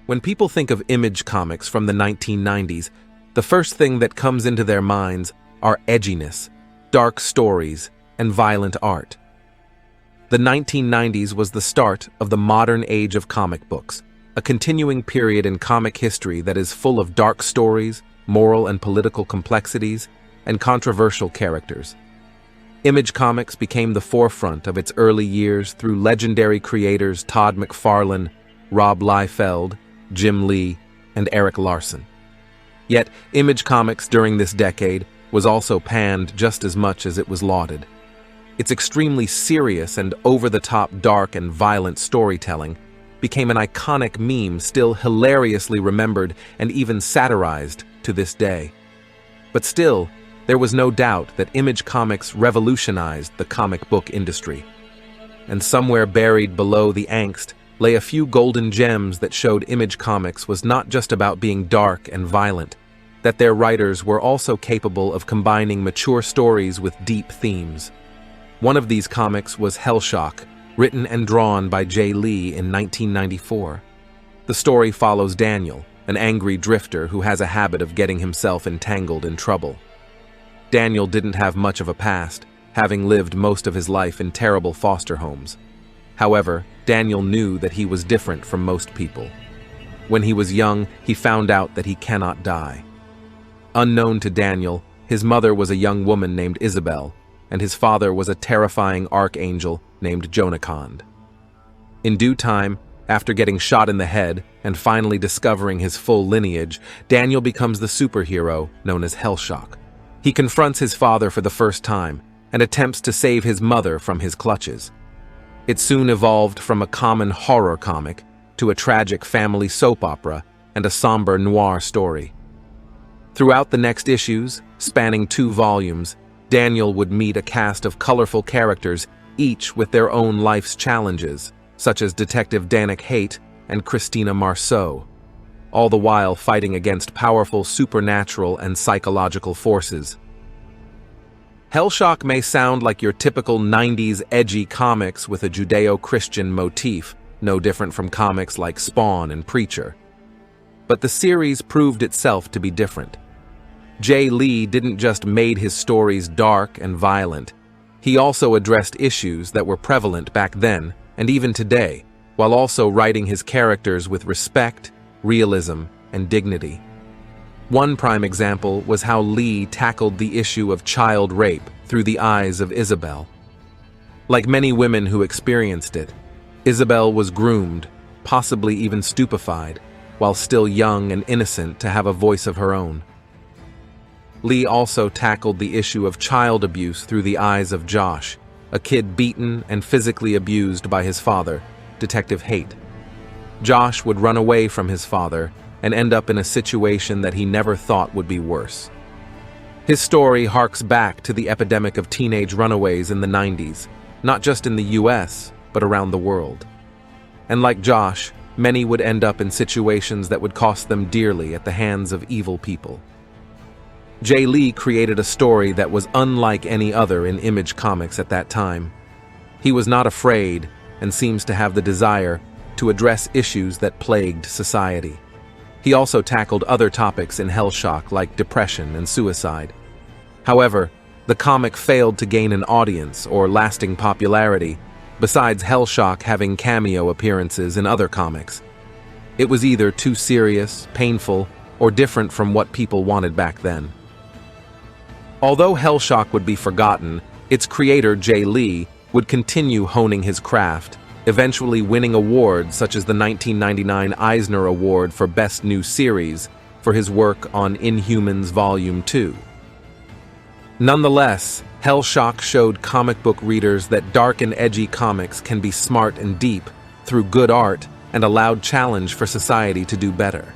When people think of Image Comics from the 1990s, the first thing that comes into their minds are edginess, dark stories, and violent art. The 1990s was the start of the modern age of comic books, a continuing period in comic history that is full of dark stories, moral and political complexities, and controversial characters. Image Comics became the forefront of its early years through legendary creators Todd McFarlane, Rob Liefeld, Jae Lee, and Eric Larson. Yet, Image Comics during this decade was also panned just as much as it was lauded. Its extremely serious and over-the-top dark and violent storytelling became an iconic meme still hilariously remembered and even satirized to this day. But still, there was no doubt that Image Comics revolutionized the comic book industry. And somewhere buried below the angst lay a few golden gems that showed Image Comics was not just about being dark and violent, that their writers were also capable of combining mature stories with deep themes. One of these comics was Hellshock, written and drawn by Jae Lee in 1994. The story follows Daniel, an angry drifter who has a habit of getting himself entangled in trouble. Daniel didn't have much of a past, having lived most of his life in terrible foster homes. However, Daniel knew that he was different from most people. When he was young, he found out that he cannot die. Unknown to Daniel, his mother was a young woman named Isabel, and his father was a terrifying archangel named Jonakand. In due time, after getting shot in the head and finally discovering his full lineage, Daniel becomes the superhero known as Hellshock. He confronts his father for the first time and attempts to save his mother from his clutches. It soon evolved from a common horror comic to a tragic family soap opera and a somber noir story. Throughout the next issues, spanning 2 volumes, Daniel would meet a cast of colorful characters, each with their own life's challenges, such as Detective Danik Haight and Christina Marceau, all the while fighting against powerful supernatural and psychological forces. Hellshock may sound like your typical 90s edgy comics with a Judeo-Christian motif, no different from comics like Spawn and Preacher. But the series proved itself to be different. Jae Lee didn't just make his stories dark and violent, he also addressed issues that were prevalent back then and even today, while also writing his characters with respect, realism, and dignity. One prime example was how Lee tackled the issue of child rape through the eyes of Isabel. Like many women who experienced it, Isabel was groomed, possibly even stupefied, while still young and innocent to have a voice of her own. Lee also tackled the issue of child abuse through the eyes of Josh, a kid beaten and physically abused by his father, Detective Haight. Josh would run away from his father and end up in a situation that he never thought would be worse. His story harks back to the epidemic of teenage runaways in the 90s, not just in the US, but around the world. And like Josh, many would end up in situations that would cost them dearly at the hands of evil people. Jae Lee created a story that was unlike any other in Image Comics at that time. He was not afraid and seems to have the desire to address issues that plagued society. He also tackled other topics in Hellshock like depression and suicide. However, the comic failed to gain an audience or lasting popularity, besides Hellshock having cameo appearances in other comics. It was either too serious, painful, or different from what people wanted back then. Although Hellshock would be forgotten, its creator, Jae Lee, would continue honing his craft, eventually winning awards such as the 1999 Eisner Award for Best New Series for his work on Inhumans Volume 2. Nonetheless, Hellshock showed comic book readers that dark and edgy comics can be smart and deep through good art and a loud challenge for society to do better.